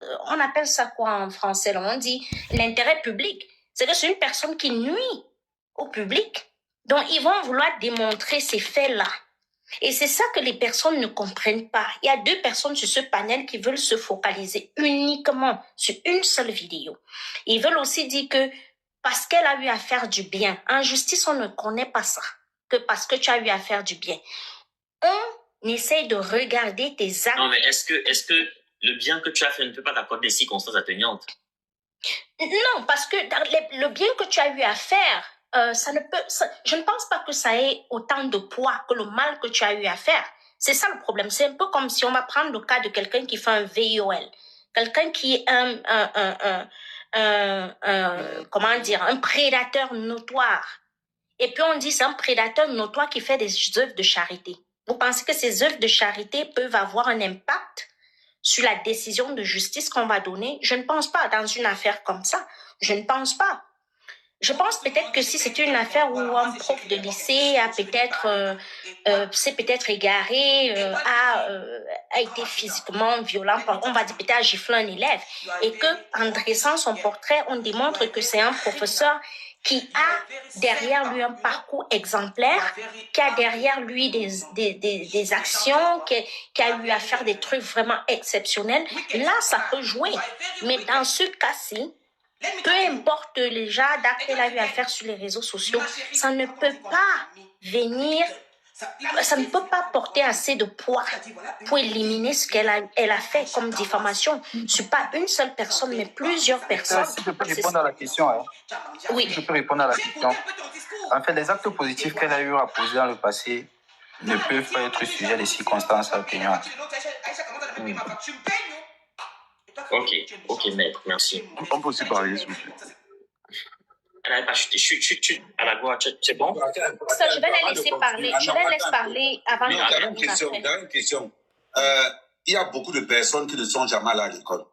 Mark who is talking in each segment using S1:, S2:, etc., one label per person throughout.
S1: on appelle ça quoi en français là? On dit l'intérêt public. C'est que c'est une personne qui nuit au public. Donc, ils vont vouloir démontrer ces faits-là. Et c'est ça que les personnes ne comprennent pas. Il y a deux personnes sur ce panel qui veulent se focaliser uniquement sur une seule vidéo. Ils veulent aussi dire que parce qu'elle a eu à faire du bien, en justice, on ne connaît pas ça, que parce que tu as eu à faire du bien. On essaye de regarder tes actes.
S2: Non, mais est-ce que le bien que tu as fait ne peut pas t'accorder des circonstances atténuantes?
S1: Non, parce que le bien que tu as eu à faire, je ne pense pas que ça ait autant de poids que le mal que tu as eu à faire. C'est ça le problème. C'est un peu comme si on va prendre le cas de quelqu'un qui fait un VIOL. Quelqu'un qui est comment dire, un prédateur notoire. Et puis on dit c'est un prédateur notoire qui fait des œuvres de charité. Vous pensez que ces œuvres de charité peuvent avoir un impact sur la décision de justice qu'on va donner? Je ne pense pas dans une affaire comme ça. Je ne pense pas. Je pense peut-être que si c'était une affaire où un prof de lycée a peut-être s'est peut-être égaré, a été physiquement violent, on va dire peut-être gifler un élève, et que en dressant son portrait, on démontre que c'est un professeur qui a derrière lui un parcours exemplaire, qui a derrière lui des actions, qui a eu à faire des trucs vraiment exceptionnels. Là, ça peut jouer. Mais dans ce cas-ci, peu importe les genres d'actes qu'elle a eu à faire sur les réseaux sociaux, ça ne peut pas venir, ça ne peut pas porter assez de poids pour éliminer ce qu'elle a fait comme diffamation sur pas une seule personne, mais plusieurs personnes.
S3: Si je peux répondre à la question, hein.
S1: Oui.
S3: Si je peux répondre à la question. En fait, les actes positifs qu'elle a eu à poser dans le passé ne peuvent pas être sujets des circonstances atténuantes.
S2: Ok, maître, merci.
S4: On peut aussi parler, s'il vous plaît.
S2: Elle n'avait pas chuté. Chut, à la voix, c'est bon?
S1: Ça, je vais la laisser parler. Je la laisse parler avant de
S5: J'avais une question. Il y a beaucoup de personnes qui ne sont jamais allées à l'école.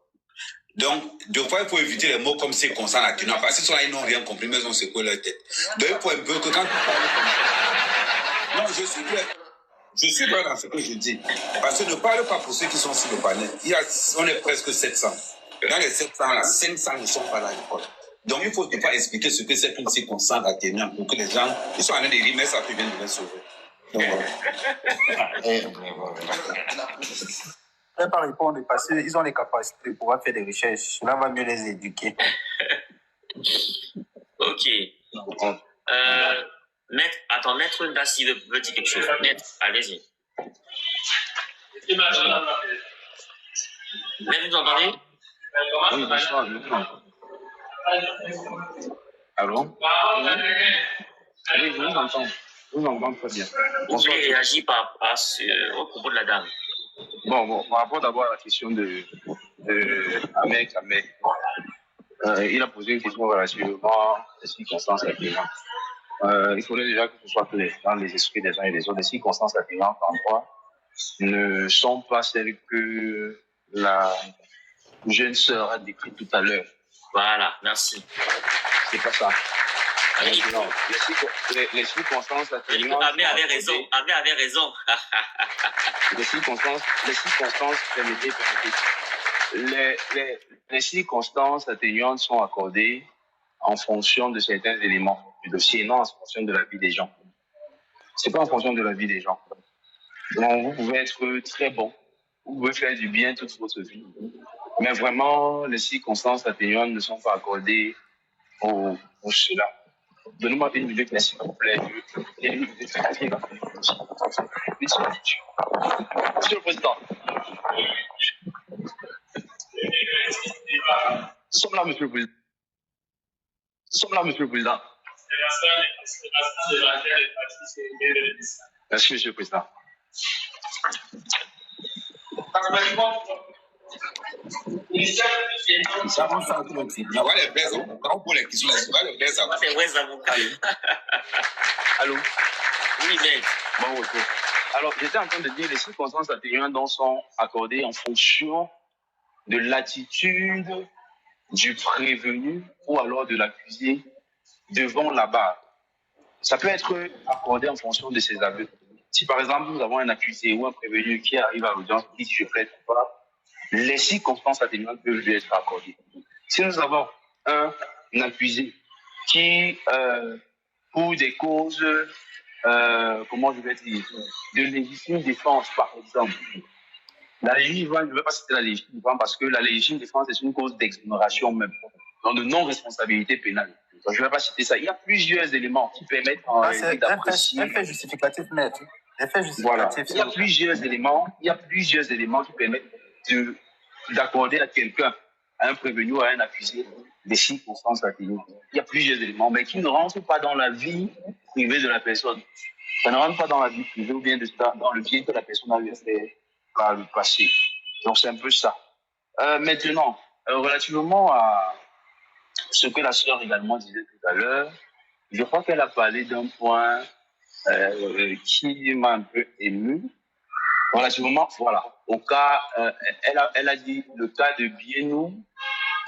S5: Donc, des fois, il faut éviter les mots comme circonstances atténuantes. Parce que ils n'ont rien compris, mais ils ont secoué leur tête. Donc, il faut un peu que quand tu parles comme ça... Non, je suis clair dans ce que je dis. Parce que ne parle pas pour ceux qui sont sur le panel. On est presque 700. Dans les 700, là, 500 ne sont pas là à l'école. Donc, il faut pas expliquer ce que c'est qu'une circonstance atténuante pour que les gens, ils sont en train de rire, mais ça peut bien de les sauver. Donc,
S3: Ne pas répondre parce qu'ils ont les capacités de pouvoir faire des recherches. Cela va mieux les éduquer.
S2: Ok. Maître Dassi veut dire quelque chose. Maître, allez-y. Maître, vous entendez?
S4: Oui, bonsoir. Allô? Oui, je vous entends. Je vous entends très bien.
S2: Vous voulez réagir au propos de la dame?
S4: Bon, par rapport d'abord à la question de Ahmed Kamel. Il a posé une question relativement aux circonstances atténuantes. Il faudrait déjà que ce soit clair dans les esprits des uns et des autres. Les circonstances atténuantes en droit ne sont pas celles que la jeune sœur a décrites tout à l'heure.
S2: Voilà, merci.
S4: C'est pas ça. Non, les circonstances atténuantes...
S2: Ahmed avait raison.
S4: Les circonstances, permettez. Les circonstances atténuantes sont accordées en fonction de certains éléments du dossier, non en fonction de la vie des gens. C'est pas en fonction de la vie des gens. Donc, vous pouvez être très bon, vous pouvez faire du bien toute votre vie, mais vraiment, les circonstances atténuantes ne sont pas accordées au cela. Donnez-moi une minute, s'il vous plaît. Monsieur le Président. Nous sommes là, Monsieur le Président. Merci, Monsieur le Président.
S2: Allô? Oui, mais...
S4: Bon retour. Alors, j'étais en train de dire les circonstances atténuantes sont accordées en fonction de l'attitude du prévenu ou alors de l'accusé devant la barre. Ça peut être accordé en fonction de ses aveux. Si par exemple nous avons un accusé ou un prévenu qui arrive à l'audience et dit je plaide coupable, les circonstances atténuantes peuvent lui être accordées. Si nous avons un accusé qui, pour des causes, comment je vais dire, de légitime défense, par exemple, la légitime défense, je ne veux pas citer la légitime défense parce que la légitime défense est une cause d'exonération même, donc de non-responsabilité pénale. Donc, je ne vais pas citer ça. Il y a plusieurs éléments qui permettent en réalité d'apprécier.
S3: Un fait justificatif, maître.
S4: Voilà. Il y a plusieurs éléments qui permettent d'accorder à quelqu'un, à un prévenu ou à un accusé, des circonstances atténuantes. Il y a plusieurs éléments, mais qui ne rentrent pas dans la vie privée de la personne. Ça ne rentre pas dans la vie privée ou bien dans le bien que la personne a eu à faire par le passé. Donc, c'est un peu ça. Maintenant, relativement à ce que la sœur également disait tout à l'heure, je crois qu'elle a parlé d'un point qui m'a un peu ému. Relativement, voilà, au cas, elle a dit le cas de Bienou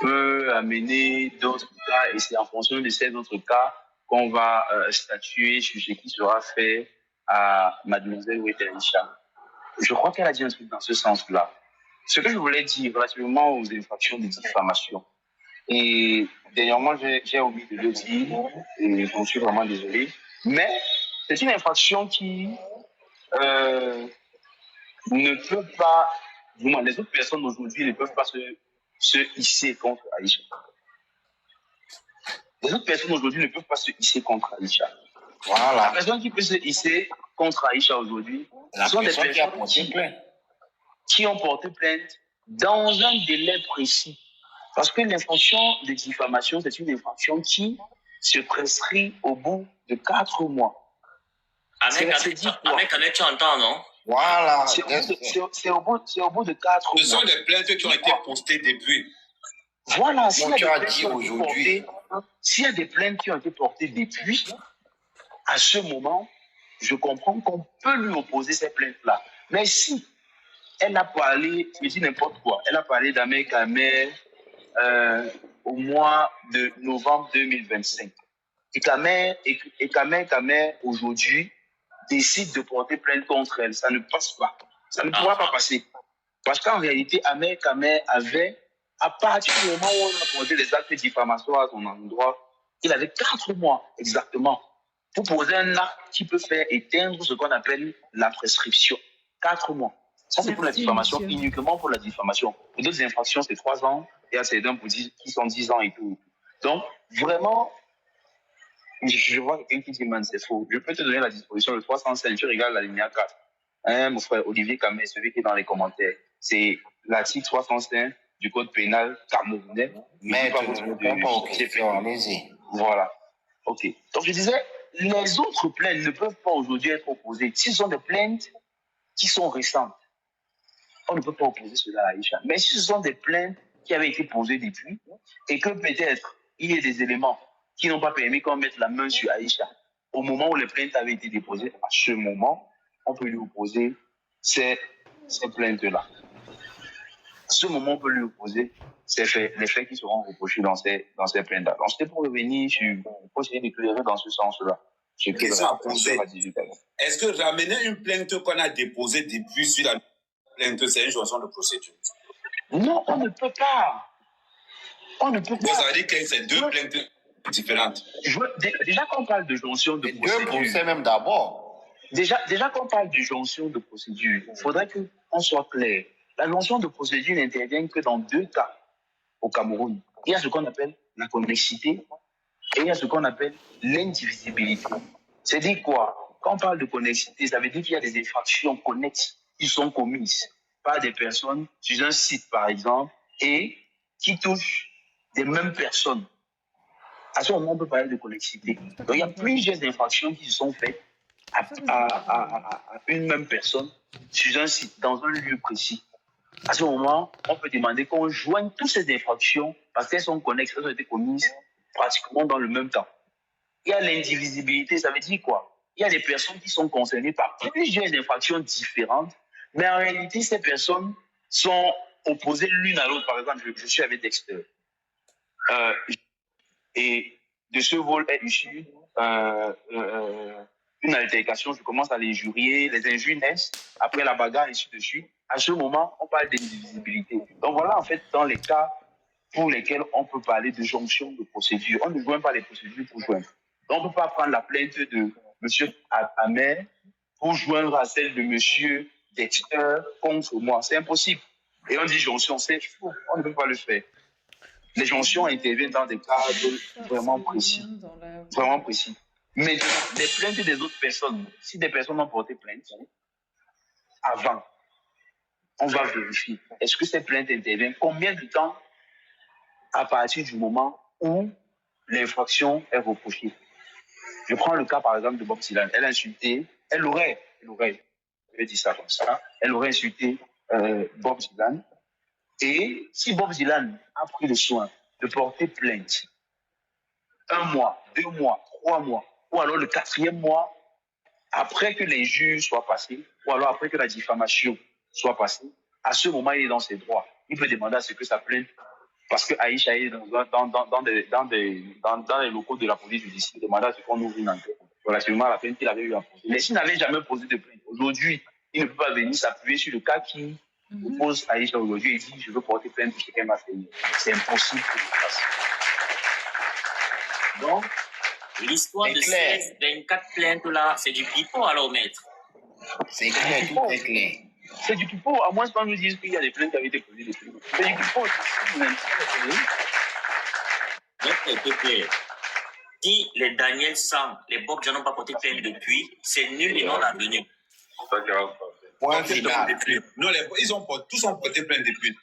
S4: peut amener d'autres cas et c'est en fonction de ces autres cas qu'on va statuer sur ce qui sera fait à Mademoiselle Weterisha. Je crois qu'elle a dit un truc dans ce sens-là. Ce que je voulais dire relativement aux infractions de diffamation, et dernièrement, j'ai oublié de le dire, et je suis vraiment désolé, mais c'est une infraction qui ne peut pas, les autres personnes aujourd'hui ne peuvent pas se hisser contre Aïcha. Les autres personnes aujourd'hui ne peuvent pas se hisser contre Aïcha. Voilà. La personne qui peut se hisser contre Aïcha aujourd'hui, ce sont des personnes qui ont porté plainte dans un délai précis. Parce que l'infraction de diffamation, c'est une infraction qui se prescrit au bout de 4 mois.
S2: Avec tu entends, non?
S4: Voilà. C'est au bout de 4 mois.
S5: Ce sont des plaintes qui ont été postées depuis.
S4: Voilà. S'il y a des plaintes qui ont été portées depuis, à ce moment, je comprends qu'on peut lui opposer ces plaintes-là. Mais si elle a parlé, je dis n'importe quoi, elle a parlé d'Ahmed Kamer au mois de novembre 2025. Et Kamer aujourd'hui décide de porter plainte contre elle. Ça ne passe pas. Ça ne pourra pas passer. Parce qu'en réalité, Ahmed Kamer avait, à partir du moment où on a posé les actes diffamatoires à son endroit, il avait 4 mois exactement pour poser un acte qui peut faire éteindre ce qu'on appelle la prescription. 4 mois. Ça, c'est pour la diffamation, uniquement pour la diffamation. Pour d'autres infractions, c'est 3 ans. Il y a certains qui sont 10 ans et tout. Donc, vraiment, je vois quelqu'un qui dit, man, c'est faux. Je peux te donner la disposition, le 305, tu regardes la ligne 4. Hein, mon frère Olivier Kamé, celui qui est dans les commentaires. C'est l'article 305 du code pénal camerounais.
S3: Mais tu ne réponds pas aux questions, allez-y.
S4: Voilà. OK. Donc, je disais, les autres plaintes ne peuvent pas aujourd'hui être opposées. Si ce sont des plaintes qui sont récentes, on ne peut pas opposer cela à Aïcha. Mais si ce sont des plaintes qui avaient été posées depuis et que peut-être il y a des éléments qui n'ont pas permis qu'on mette la main sur Aïcha, au moment où les plaintes avaient été déposées, à ce moment, on peut lui opposer ces plaintes-là. À ce moment, on peut lui opposer les faits qui seront reprochés dans ces plaintes-là. Donc, c'était pour revenir pour essayer d'éclairer dans ce sens-là.
S5: Est-ce que ramener une plainte qu'on a déposée depuis sur la plainte, c'est une jonction de procédure?
S4: Non, on ne peut pas. On ne peut pas.
S5: Ça veut dire que c'est deux plaintes différentes.
S4: Déjà qu'on parle de jonction de procédure.
S3: Deux procès même d'abord.
S4: Déjà qu'on parle de jonction de procédure, il faudrait qu'on soit clair. La jonction de procédure n'intervient que dans 2 cas au Cameroun. Il y a ce qu'on appelle la connexité et il y a ce qu'on appelle l'indivisibilité. C'est-à-dire quoi? Quand on parle de connexité, ça veut dire qu'il y a des infractions connexes qui sont commises par des personnes sur un site, par exemple, et qui touchent des mêmes personnes. À ce moment, on peut parler de connexité. Donc, il y a plusieurs infractions qui se sont faites à une même personne sur un site, dans un lieu précis. À ce moment, on peut demander qu'on joigne toutes ces infractions parce qu'elles sont connexes, elles ont été commises pratiquement dans le même temps. Il y a l'indivisibilité, ça veut dire quoi? Il y a des personnes qui sont concernées par plusieurs infractions différentes, mais en réalité, ces personnes sont opposées l'une à l'autre. Par exemple, je suis avec Dexter. Et de ce vol est issu une altercation, je commence à l'injurier, les injures naissent, après la bagarre, ainsi de suite. À ce moment, on parle d'indivisibilité. Donc voilà, en fait, dans les cas pour lesquels on peut parler de jonction de procédure. On ne joint pas les procédures pour joindre. Donc, on ne peut pas prendre la plainte de M. Amer pour joindre à celle de M. Dexter contre moi. C'est impossible. Et on dit jonction, c'est faux. On ne peut pas le faire. Les jonctions interviennent dans des cas vraiment précis. Vraiment précis. Mais les plaintes des autres personnes, si des personnes ont porté plainte, avant, on va vérifier. Est-ce que ces plaintes interviennent? Combien de temps à partir du moment où l'infraction est reprochée? Je prends le cas, par exemple, de Bob Dylan. Elle a insulté, elle aurait, je vais dire ça comme ça, elle aurait insulté Bob Dylan. Et si Bob Dylan a pris le soin de porter plainte 1 mois, 2 mois, 3 mois, ou alors le 4e mois, après que les juges soient passés, ou alors après que la diffamation soit passée, à ce moment, il est dans ses droits. Il peut demander à ce que sa plainte, parce que Aïcha est dans les locaux de la police judiciaire, demander à ce qu'on ouvre une enquête relativement à la plainte qu'il avait eu à poser. Mais s'il n'avait jamais posé de plainte, aujourd'hui, il ne peut pas venir s'appuyer sur le cas qui oppose Aïcha aujourd'hui et dit je veux porter plainte pour ce qu'elle m'a fait. C'est impossible que je fasse.
S2: Donc, l'histoire de 16, 24 plaintes là, c'est du pipeau alors, maître.
S6: C'est clair, tout est clair.
S4: C'est du pipeau, à moins qu'on nous dise qu'il y a des plaintes qui avaient été posées depuis. C'est du pipeau.
S2: Donc, c'est clair. Si les Daniel Sam, les Bob John n'ont pas porté plainte depuis, c'est nul et non avenu.
S6: Point final.
S5: Non, ils ont tous ont porté plainte depuis.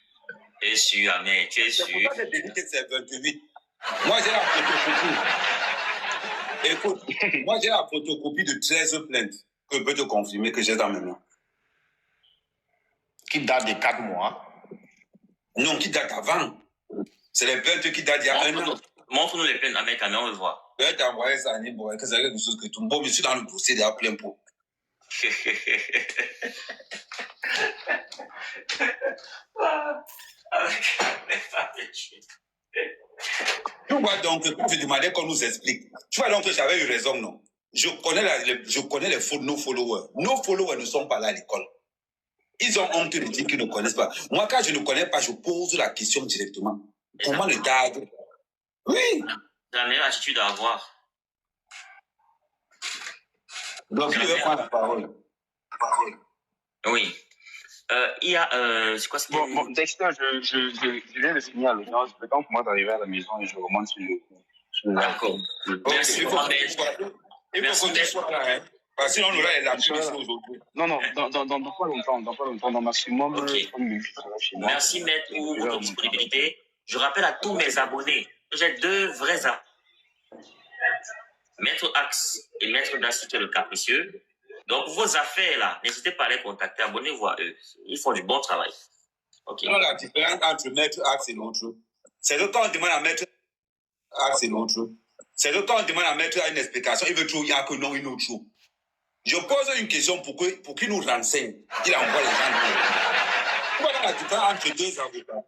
S2: Tu es sûr, Amé, tu es sûr.
S5: C'est 28. Moi, j'ai la photocopie. Écoute, moi, j'ai la photocopie de 13 plaintes que je peux te confirmer que j'ai dans mes mains.
S6: Qui date de 4 mois.
S5: Non, qui date avant. C'est les plaintes qui datent d'il y a 1 an.
S2: Montre-nous les plaintes, Amé, Amé, on le voit.
S5: Je vais t'envoyer ça, Nibo, que c'est quelque chose que tout le monde. Je suis dans le dossier déjà plein pot. Tu vois donc, quand je demandais qu'on nous explique, tu vois donc que j'avais eu raison, non? Je connais nos followers. Nos followers ne sont pas là à l'école. Ils ont honte de dire qu'ils ne connaissent pas. Moi, quand je ne connais pas, je pose la question directement. Comment le tag? Oui.
S2: C'est la meilleure attitude à avoir.
S5: Donc, il veut prendre la parole.
S2: Oui. Il y a... c'est quoi ce
S4: Bon, Dexter, je viens de finir l'audience. Le temps pour moi d'arriver à la maison et je remonte sur le...
S2: D'accord. Merci, Mohamed.
S5: Il faut qu'on soit là, hein. Parce que sinon, on aura la punition aujourd'hui.
S4: Non, dans pas longtemps, dans maximum.
S2: Ok. Merci, maître, pour votre disponibilité. Je rappelle à tous mes abonnés que j'ai 2 vrais abonnés. Maître Axe et Maître Dassi, qui est le capricieux. Donc, vos affaires, là, n'hésitez pas à les contacter. Abonnez-vous à eux. Ils font du bon travail. Ok.
S5: Non, la différence entre Maître Axe et l'autre, c'est que quand on demande à Maître Axe et l'autre, c'est que quand on demande à Maître une explication, il veut toujours, il n'y a que non, une autre chose. Je pose une question pour qu'il nous renseigne. Il envoie les gens. Voilà la différence entre 2 avocats.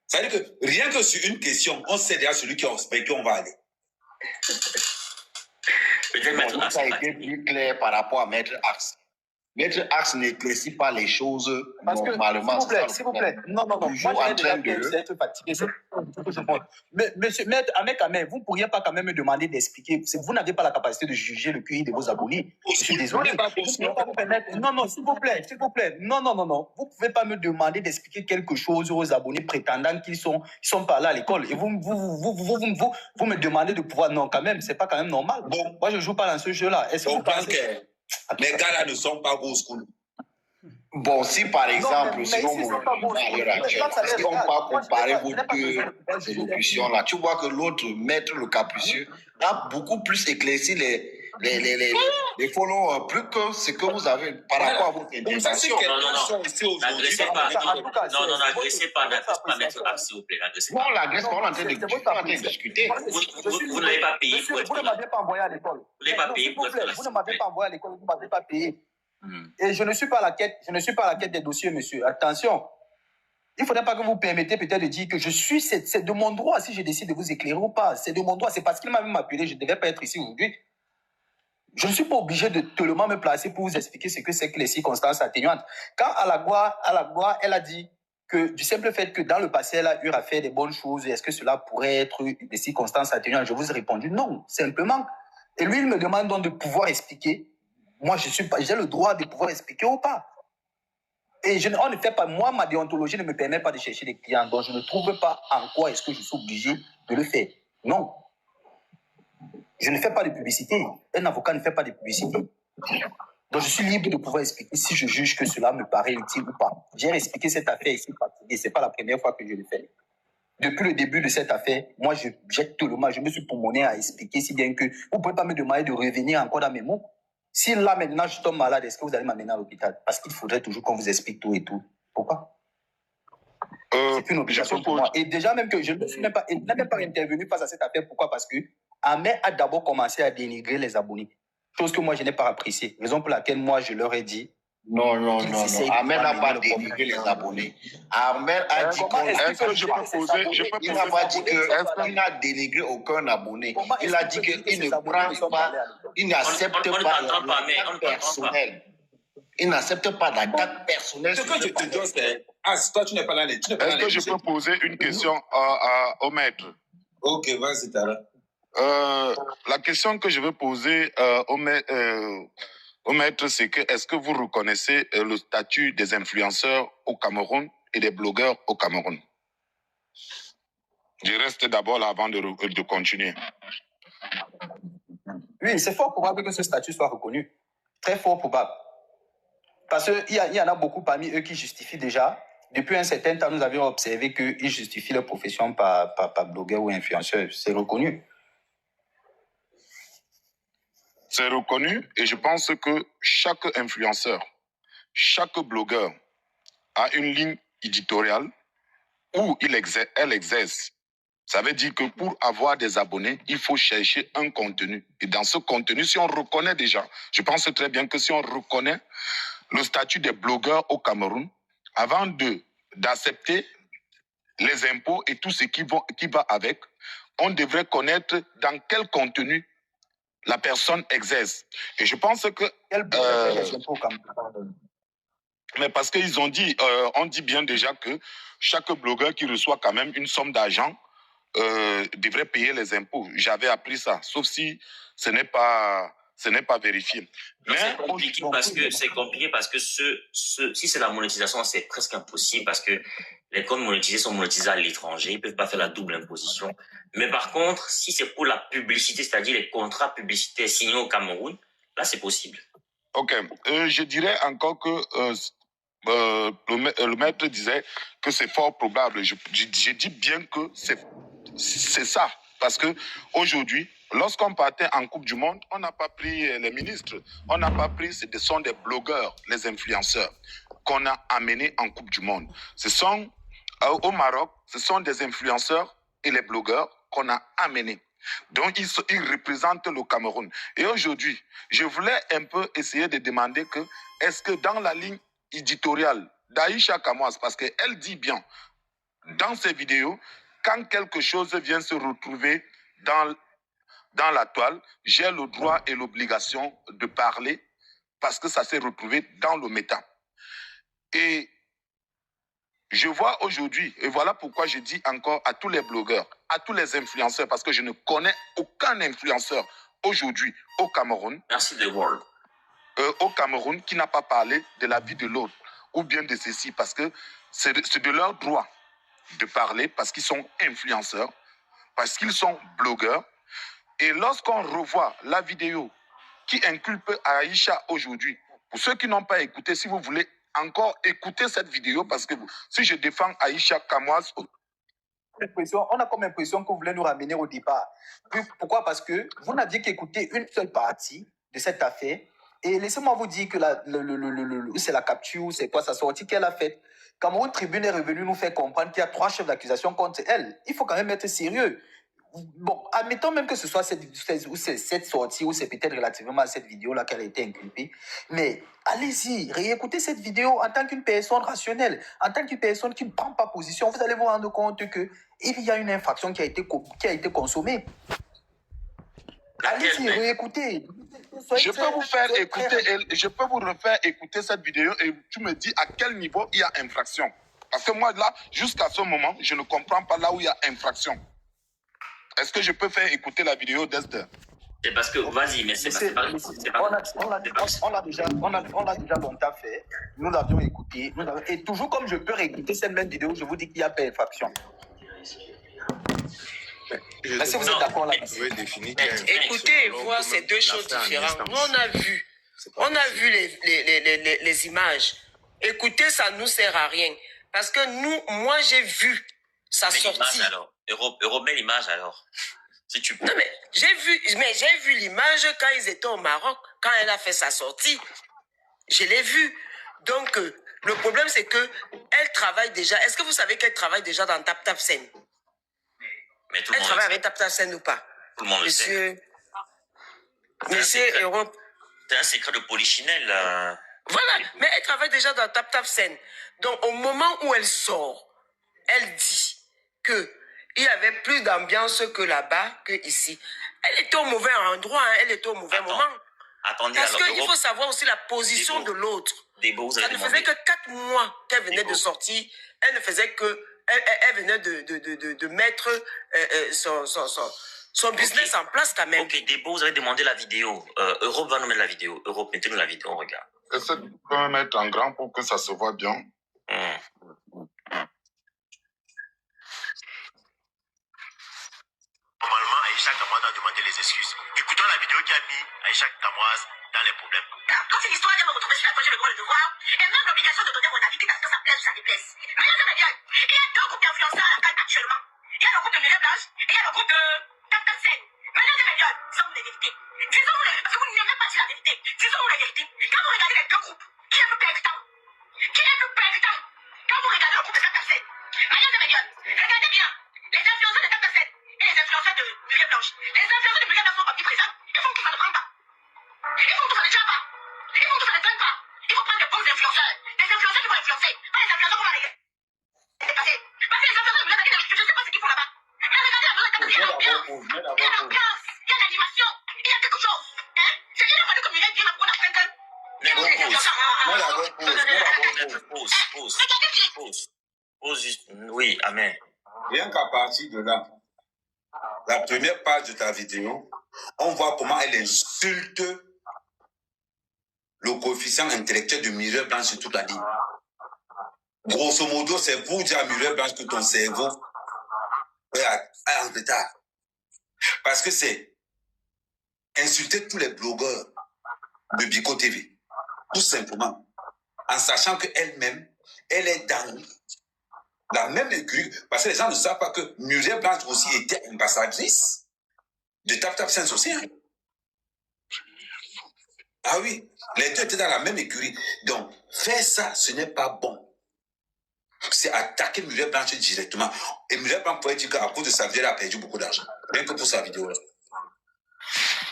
S5: C'est-à-dire que rien que sur une question, on sait déjà celui qui on va aller.
S2: Peut-être Maître Axe.
S6: Ça a été plus clair par rapport à Maître Axe. Maître Axe n'éclaircit pas les choses normalement.
S7: S'il vous plaît. Non. Moi, j'ai déjà être fatigué. Monsieur Maître Ahmed, vous ne pourriez pas quand même me demander d'expliquer. Vous n'avez pas la capacité de juger le QI de vos abonnés. Je suis désolé. Non, s'il vous plaît. Non. Vous ne pouvez pas me demander d'expliquer quelque chose aux abonnés prétendant qu'ils sont pas là à l'école. Et vous me demandez de pouvoir. Non, quand même, c'est pas quand même normal.
S5: Bon.
S7: Moi, je ne joue pas dans ce jeu-là. Est-ce que vous pensez
S5: que les gars là ne sont pas go school?
S6: Bon, si par exemple, selon mon à l'heure actuelle, est-ce qu'on peut comparer vos 2 élocutions là? Tu vois que l'autre, Maître le capricieux, a beaucoup plus éclairci les followers, plus que ce que vous avez par rapport à votre intervention.
S2: Non. N'agressez pas. Non, n'agressez pas Maître Axe, s'il vous plaît. N'agressez pas.
S6: Non, l'agresse pas, on est en train de discuter.
S2: Vous n'avez pas payé pour être
S7: Vous ne m'avez pas envoyé à l'école.
S2: Vous n'avez pas payé pour être là.
S7: Vous ne m'avez pas envoyé à l'école, vous ne m'avez pas payé. Et je ne suis pas à la quête des dossiers, monsieur. Attention. Il ne faudrait pas que vous permettez peut-être de dire que je suis, c'est de mon droit si je décide de vous éclairer ou pas. C'est de mon droit. C'est parce qu'il m'a même appelé, je ne devais pas être ici aujourd'hui. Je ne suis pas obligé de tellement me placer pour vous expliquer ce que c'est que les circonstances atténuantes. Quand Alagua, elle a dit que du simple fait que dans le passé, elle a eu à faire des bonnes choses, est-ce que cela pourrait être des circonstances atténuantes? Je vous ai répondu non, simplement. Et lui, il me demande donc de pouvoir expliquer. Moi, j'ai le droit de pouvoir expliquer ou pas. Et on ne fait pas, moi, ma déontologie ne me permet pas de chercher des clients, donc je ne trouve pas en quoi est-ce que je suis obligé de le faire. Non. Je ne fais pas de publicité. Un avocat ne fait pas de publicité. Donc, je suis libre de pouvoir expliquer si je juge que cela me paraît utile ou pas. J'ai expliqué cette affaire ici, et ce n'est pas la première fois que je le fais. Depuis le début de cette affaire, moi, je me suis promené à expliquer si bien que vous ne pouvez pas me demander de revenir encore dans mes mots. Si là, maintenant, je tombe malade, est-ce que vous allez m'amener à l'hôpital? Parce qu'il faudrait toujours qu'on vous explique tout et tout. Pourquoi? C'est une obligation pour moi. Et déjà, même que je ne suis même pas intervenu face à cette affaire. Pourquoi? Parce que Ahmed a d'abord commencé à dénigrer les abonnés. Chose que moi, je n'ai pas appréciée. Raison pour laquelle moi, je leur ai dit.
S6: Non. Ahmed n'a pas dénigré les abonnés. Ahmed a dit il n'a pas dit qu'il n'a dénigré aucun abonné. Il a dit qu'il ne prend pas, il n'accepte pas l'attaque personnelle. Il n'accepte pas d'attaque personnelle.
S5: Ce que je te dis, c'est... Ah, toi, tu n'es pas là.
S8: Est-ce que je peux poser une question au maître?
S5: Ok, vas-y, Tara.
S8: La question que je veux poser au maître, c'est que est-ce que vous reconnaissez le statut des influenceurs au Cameroun et des blogueurs au Cameroun? Je reste d'abord là avant de continuer.
S7: Oui, c'est fort probable que ce statut soit reconnu. Très fort probable. Parce qu'il y en a beaucoup parmi eux qui justifient déjà. Depuis un certain temps, nous avions observé qu'ils justifient leur profession par blogueur ou influenceur. C'est reconnu.
S8: C'est reconnu et je pense que chaque influenceur, chaque blogueur a une ligne éditoriale où elle exerce. Ça veut dire que pour avoir des abonnés, il faut chercher un contenu. Et dans ce contenu, si on reconnaît déjà, je pense très bien que si on reconnaît le statut des blogueurs au Cameroun, avant d'accepter les impôts et tout ce qui va avec, on devrait connaître dans quel contenu la personne exerce. Et je pense que... mais parce qu'ils ont dit, on dit bien déjà que chaque blogueur qui reçoit quand même une somme d'argent devrait payer les impôts. J'avais appris ça, sauf si ce n'est pas vérifié.
S2: Mais c'est compliqué parce que si c'est la monétisation, c'est presque impossible parce que les comptes monétisés sont monétisés à l'étranger, ils ne peuvent pas faire la double imposition. Mais par contre, si c'est pour la publicité, c'est-à-dire les contrats publicitaires signés au Cameroun, là c'est possible.
S8: Ok, je dirais encore que le maître disait que c'est fort probable. Je dis bien que c'est ça, parce que aujourd'hui, lorsqu'on partait en Coupe du Monde, on n'a pas pris les ministres, on n'a pas pris, ce sont des blogueurs, les influenceurs qu'on a amenés en Coupe du Monde. Ce sont, au Maroc, ce sont des influenceurs et les blogueurs qu'on a amenés. Donc, ils représentent le Cameroun. Et aujourd'hui, je voulais un peu essayer de demander que, est-ce que dans la ligne éditoriale d'Aïcha Kamoas, parce qu'elle dit bien dans ses vidéos, quand quelque chose vient se retrouver dans la toile, j'ai le droit et l'obligation de parler parce que ça s'est retrouvé dans le méta. Et je vois aujourd'hui, et voilà pourquoi je dis encore à tous les blogueurs, à tous les influenceurs, parce que je ne connais aucun influenceur aujourd'hui au Cameroun.
S2: Merci de World.
S8: Au Cameroun qui n'a pas parlé de la vie de l'autre ou bien de ceci, parce que c'est de leur droit de parler parce qu'ils sont influenceurs, parce qu'ils sont blogueurs. Et lorsqu'on revoit la vidéo qui inculpe Aïcha aujourd'hui, pour ceux qui n'ont pas écouté, si vous voulez encore écouter cette vidéo, parce que si je défends Aïcha Kamoas...
S7: On a comme impression que vous voulez nous ramener au départ. Pourquoi? Parce que vous n'aviez qu'écouté une seule partie de cette affaire. Et laissez-moi vous dire que c'est la capture, c'est quoi sa sortie qu'elle a faite. Cameroun Tribune est revenu nous faire comprendre qu'il y a 3 chefs d'accusation contre elle. Il faut quand même être sérieux. Bon, admettons même que ce soit cette sortie ou c'est peut-être relativement à cette vidéo-là qu'elle a été inculpée. Mais allez-y, réécoutez cette vidéo en tant qu'une personne rationnelle, en tant qu'une personne qui ne prend pas position. Vous allez vous rendre compte qu'il y a une infraction qui a été consommée. Allez-y, réécoutez.
S8: Je peux vous faire écouter, je peux vous refaire écouter cette vidéo et tu me dis à quel niveau il y a infraction. Parce que moi, là, jusqu'à ce moment, je ne comprends pas là où il y a infraction. Est-ce que je peux faire écouter la vidéo d'Esther?
S2: C'est parce que, vas-y, mais c'est pas...
S7: On l'a déjà longtemps fait. Nous l'avions écouté. Et toujours comme je peux réécouter cette même vidéo, je vous dis qu'il n'y a pas d'infraction. Est-ce que vous êtes d'accord là-dessus?
S9: Écoutez et voir, c'est deux choses différentes. Nous, on a vu les images. Écouter, ça ne nous sert à rien. Parce que moi, j'ai vu sa sortie.
S2: Alors. Europe, mets l'image alors. Si tu peux.
S9: Non, mais j'ai vu l'image quand ils étaient au Maroc, quand elle a fait sa sortie. Je l'ai vu. Donc, le problème, c'est que elle travaille déjà. Est-ce que vous savez qu'elle travaille déjà dans TapTapSend?
S2: Mais tout
S9: elle travaille avec TapTapSend ou pas?
S2: Tout le monde le sait.
S9: Monsieur Europe.
S2: C'est un secret de polichinelle.
S9: Voilà, mais elle travaille déjà dans TapTapSend. Donc, au moment où elle sort, elle dit que il y avait plus d'ambiance que là-bas, que ici. Elle était au mauvais endroit, hein, elle était au mauvais moment.
S2: Attendez,
S9: parce qu'il faut savoir aussi la position de l'autre. Ça ne faisait que 4 mois qu'elle venait de sortir. Elle ne faisait que... Elle venait de mettre son business en place quand même.
S2: Ok, Debo, vous avez demandé la vidéo. Europe va nous mettre la vidéo. Europe, mettez-nous la vidéo, on regarde.
S8: Est-ce que tu peux me mettre en grand pour que ça se voit bien?
S10: Normalement, Aïcha Kamoise a demandé les excuses. Écoutons la vidéo qui a mis Aïcha Kamoise dans les problèmes.
S11: Quand c'est l'histoire de me retrouver sur la page, j'ai le droit de devoir et même l'obligation de donner mon avis, quitte à ce que ça plaise ou ça déplaise. Mais il y a deux groupes d'influenceurs à la CAN actuellement. Il y a le groupe de Mireille Blanche et il y a le groupe de TapTapSend. Mesdames et messieurs, disons-nous les vérités. Disons-nous les vérités, parce que vous n'aimez pas dire la vérité. Disons-nous les vérités. Quand vous regardez les deux groupes, qui est plus percutant? Qui est plus percutant? Quand vous regardez le groupe de TapTapSend. Mesdames et messieurs, regardez bien. Les influenceurs de TapTapSend et les influenceurs de Mireille Blanche. Les influenceurs de Mireille Blanche sont omniprésents. Ils font tout ça ne prend pas. Ils font tout ça ne tient pas. Ils font tout ça ne traîne pas. Il faut prendre des bons influenceurs. Des influenceurs qui vont influencer. Pas les influenceurs qui vont aller. Parce que les influenceurs de Mireille Blanche, je ne sais pas ce qu'ils font là-bas. Mais regardez la musique, il y a l'ambiance. Il y a l'ambiance. Il y a l'animation. Il y a quelque chose. Hein? C'est qu'il a fallu que Mireille vienne apprendre à prendre.
S2: Pause juste. Oui, amen.
S5: Rien qu'à partir de là, la première page de ta vidéo, on voit comment elle insulte le coefficient intellectuel de Mireille Blanche sur toute la ligne. Grosso modo, c'est pour dire à Mireille Blanche que ton cerveau est en retard. Parce que c'est insulter tous les blogueurs de Biko TV. Tout simplement. En sachant qu'elle-même, elle est dans la même écurie. Parce que les gens ne savent pas que Mireille Blanche aussi était ambassadrice de TapTapSend aussi. Hein. Ah oui, les deux étaient dans la même écurie. Donc, faire ça, ce n'est pas bon. C'est attaquer Mireille Blanche directement. Et Mireille Blanche pourrait dire qu'à cause de sa vie, elle a perdu beaucoup d'argent. Rien que pour sa vidéo.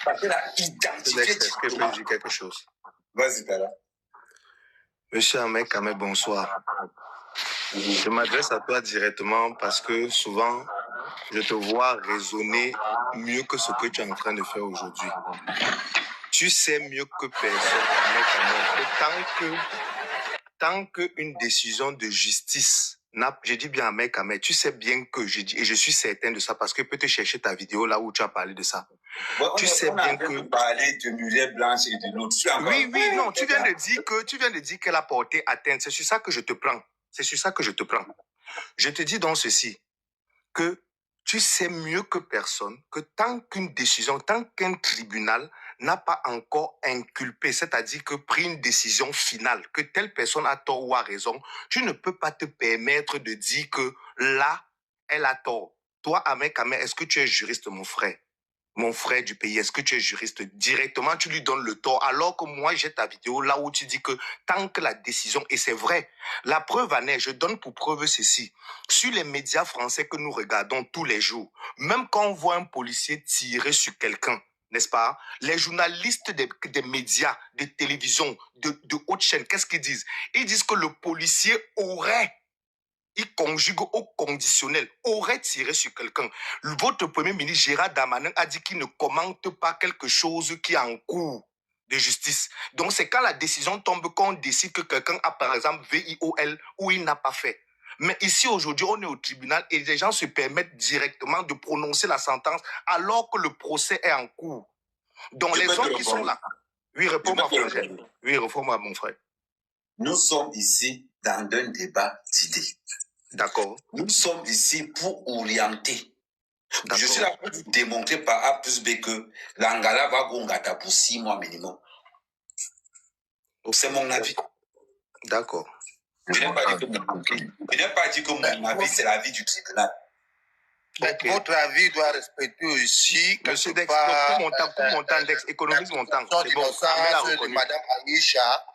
S5: Parce qu'elle a identifié.
S12: Est-ce que je peux dire quelque chose?
S5: Vas-y, Tala.
S12: Monsieur Ahmed Kamel, bonsoir. Je m'adresse à toi directement parce que souvent, je te vois raisonner mieux que ce que tu es en train de faire aujourd'hui. Tu sais mieux que personne, Ahmed Kamel, que tant qu'une décision de justice, je dis bien Ahmed Kamel, tu sais bien que je dis, et je suis certain de ça parce que peut te chercher ta vidéo là où tu as parlé de ça.
S5: Ouais,
S12: tu sais bien que
S5: parler de Mireille Blanche et de l'autre.
S12: Oui, non, tu viens de dire qu'elle a porté atteinte. C'est sur ça que je te prends. C'est sur ça que je te prends. Je te dis donc ceci, que tu sais mieux que personne que tant qu'une décision, tant qu'un tribunal n'a pas encore inculpé, c'est-à-dire que pris une décision finale, que telle personne a tort ou a raison, tu ne peux pas te permettre de dire que là, elle a tort. Toi, Ahmed Kamel, est-ce que tu es juriste, mon frère? Mon frère du pays, est-ce que tu es juriste? Directement, tu lui donnes le tort, alors que moi, j'ai ta vidéo là où tu dis que tant que la décision, et c'est vrai, la preuve en est, je donne pour preuve ceci, sur les médias français que nous regardons tous les jours, même quand on voit un policier tirer sur quelqu'un, n'est-ce pas? Les journalistes des médias, des télévisions, de haute chaîne, qu'est-ce qu'ils disent? Ils disent que le policier aurait il conjugue au conditionnel, aurait tiré sur quelqu'un. Votre premier ministre Gérard Darmanin a dit qu'il ne commente pas quelque chose qui est en cours de justice. Donc c'est quand la décision tombe qu'on décide que quelqu'un a par exemple VIOL ou il n'a pas fait. Mais ici aujourd'hui on est au tribunal et les gens se permettent directement de prononcer la sentence alors que le procès est en cours. Donc les hommes qui sont là... Oui, réponds-moi, frère. Oui, réponds-moi, mon frère.
S5: Nous sommes ici dans un débat d'idées.
S12: D'accord.
S5: Nous sommes ici pour orienter. Je suis là pour vous démontrer par A plus B que l'Angala va gongata pour 6 mois minimum. C'est mon avis.
S12: D'accord.
S5: Je n'ai pas dit que mon avis, c'est l'avis du tribunal.
S6: Okay. Votre avis doit respecter aussi que
S12: Monsieur Dex, pour mon temps, Dex, économise mon temps. C'est bon,
S6: de Madame Aïcha,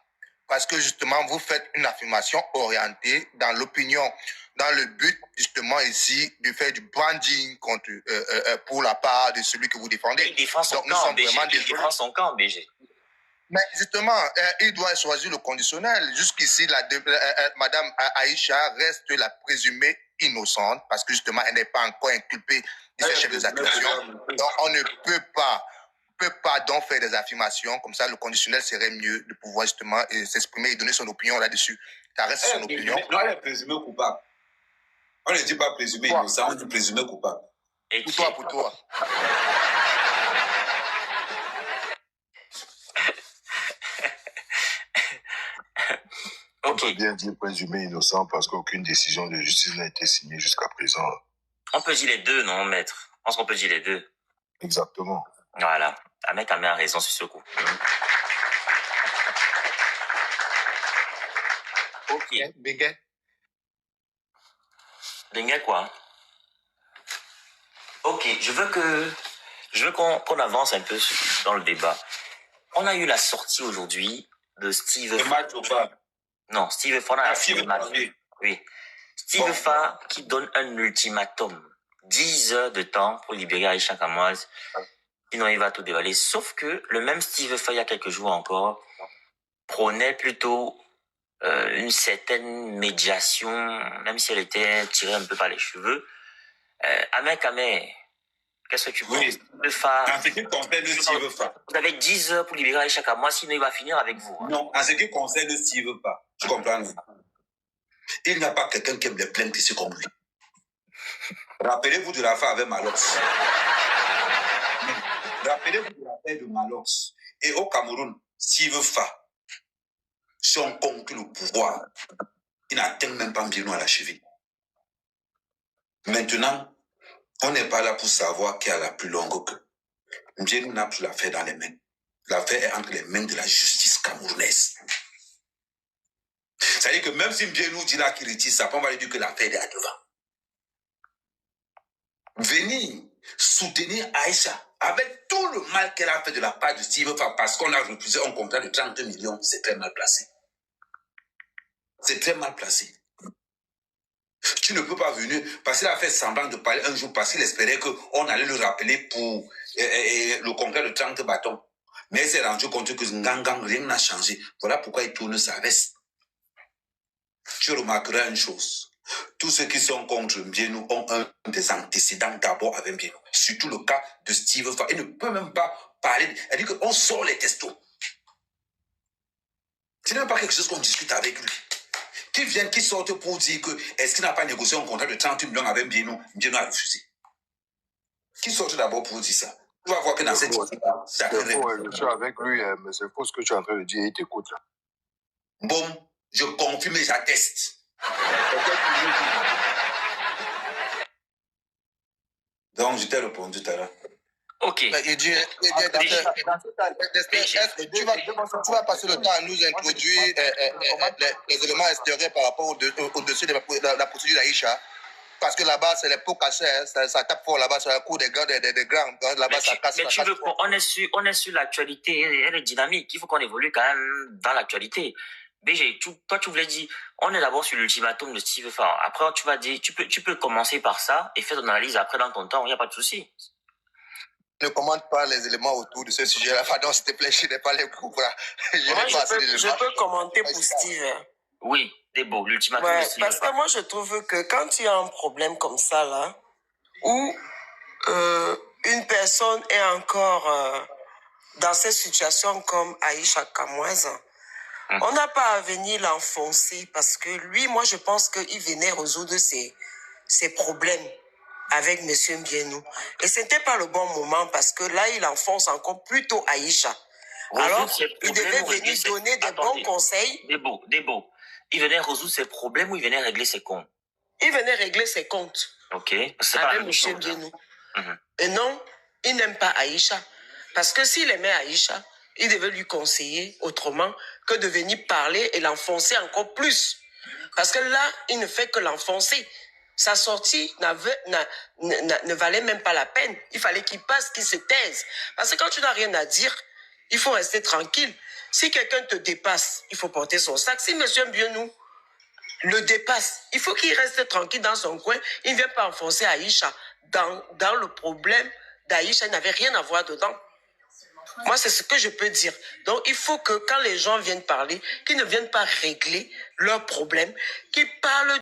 S6: parce que justement, vous faites une affirmation orientée dans l'opinion, dans le but justement ici de faire du branding contre, pour la part de celui que vous défendez.
S2: Il défend son camp, BG.
S6: Mais justement, il doit choisir le conditionnel. Jusqu'ici, Madame Aïcha reste la présumée innocente parce que justement, elle n'est pas encore inculpée de ces chefs d'accusation. Donc, on ne peut pas donc faire des affirmations comme ça. Le conditionnel serait mieux de pouvoir justement s'exprimer et donner son opinion là-dessus. Ça reste son opinion.
S5: Non, elle est présumée coupable. On ne dit pas présumée innocent, on dit présumée coupable.
S2: Et
S6: pour toi.
S8: On peut bien dire présumé innocent parce qu'aucune décision de justice n'a été signée jusqu'à présent.
S2: On peut dire les deux, non, maître? Je pense qu'on peut dire les deux.
S8: Exactement.
S2: Voilà. Ahmed Kamé a raison sur ce coup. Ok.
S12: Bengue.
S2: Bengue quoi? Ok, je veux qu'on avance un peu dans le débat. On a eu la sortie aujourd'hui de Steve Fa. Non, Steve Fa. Oui. Steve Fa qui donne un ultimatum. 10 heures de temps pour libérer Aïcha Kamoise. Sinon, il va tout dévaler. Sauf que le même Steve Fa, il y a quelques jours encore, prônait plutôt une certaine médiation, même si elle était tirée un peu par les cheveux. Ahmed Kamé, qu'est-ce que tu penses?
S5: En ce qui concerne Steve Fa.
S2: Vous avez 10 heures pour libérer Aïcha Kamoise, sinon il va finir avec vous. Hein.
S5: Non, en ce qui concerne Steve Fa, tu comprends? Il n'y a pas quelqu'un qui aime les plaintes ici comme lui. Rappelez-vous de l'affaire avec Malox. Rappelez-vous de l'affaire de Malox. Et au Cameroun, Steve Fa, si on conquit le pouvoir, il n'atteint même pas Mbienou à la cheville. Maintenant, on n'est pas là pour savoir qui a la plus longue queue. Mbienou n'a plus l'affaire dans les mains. L'affaire est entre les mains de la justice camerounaise. C'est-à-dire que même si Mbienou dit là qu'il retire ça, on va lui dire que l'affaire est à devant. Venir soutenir Aïcha avec tout le mal qu'elle a fait de la part de Steve Fa parce qu'on a refusé un contrat de 32 millions, c'est très mal placé. C'est très mal placé. Tu ne peux pas venir parce qu'il a fait semblant de parler un jour parce qu'il espérait qu'on allait le rappeler pour le contrat de 30 bâtons. Mais il s'est rendu compte que Ngangang, rien n'a changé. Voilà pourquoi il tourne sa veste. Tu remarqueras une chose. Tous ceux qui sont contre Mbienou ont un des antécédents d'abord avec Mbienou. Surtout le cas de Steve Fa. Il ne peut même pas parler. Elle dit qu'on sort les testos. Ce n'est même pas quelque chose qu'on discute avec lui. Qui viennent, qui sortent pour dire que est-ce qu'il n'a pas négocié un contrat de 30 millions avec Mbienou? Mbienou a refusé. Qui sortent d'abord pour dire ça? Tu vas voir que dans cette histoire,
S8: c'est faux, je suis avec lui, mais c'est faux ce que tu es en train de dire, il t'écoute là.
S5: Bon, je confirme et j'atteste. Donc, je t'ai répondu tout à l'heure.
S2: Ok.
S6: Tu vas passer le temps à nous introduire les éléments extérieurs par rapport au dossier de la procédure d'Aïcha. Parce que là-bas, c'est les pots cassés, ça tape fort là-bas, sur la cour des grands. Là-bas, ça casse.
S2: Mais tu veux on est sur l'actualité, elle est dynamique. Il faut qu'on évolue quand même dans l'actualité. BG, toi, tu voulais dire, on est d'abord sur l'ultimatum de Steve Fa. Après, tu vas dire, tu peux commencer par ça et faire ton analyse après dans ton temps, il n'y a pas de souci.
S6: Ne commente pas les éléments autour de ce sujet-là. Pardon, s'il te plaît, je n'ai pas les groupes là.
S9: Je peux commenter pour Steve.
S2: Oui. Debo, l'ultimatum
S9: Ouais,
S2: aussi.
S9: parce que moi, je trouve que quand il y a un problème comme ça, là, où une personne est encore dans cette situation comme Aïcha Kamoise, on n'a pas à venir l'enfoncer parce que lui, moi, je pense qu'il venait résoudre ses problèmes avec M. Mbienou. Et ce n'était pas le bon moment parce que là, il enfonce encore plutôt Aïcha. Alors, il devait venir donner des bons conseils.
S2: Debo, il venait résoudre ses problèmes ou il venait régler ses comptes?
S9: Il venait régler ses comptes.
S2: Ok.
S9: Avec M. Mbienou. Et non, il n'aime pas Aïcha. Parce que s'il aimait Aïcha, il devait lui conseiller autrement que de venir parler et l'enfoncer encore plus. Parce que là, il ne fait que l'enfoncer. Sa sortie ne valait même pas la peine. Il fallait qu'il passe, qu'il se taise. Parce que quand tu n'as rien à dire, il faut rester tranquille. Si quelqu'un te dépasse, il faut porter son sac. Si M. Mbienou le dépasse, il faut qu'il reste tranquille dans son coin. Il ne vient pas enfoncer Aïcha dans le problème d'Aïcha. Il n'avait rien à voir dedans. Moi, c'est ce que je peux dire. Donc, il faut que quand les gens viennent parler, qu'ils ne viennent pas régler leurs problèmes, qu'ils parlent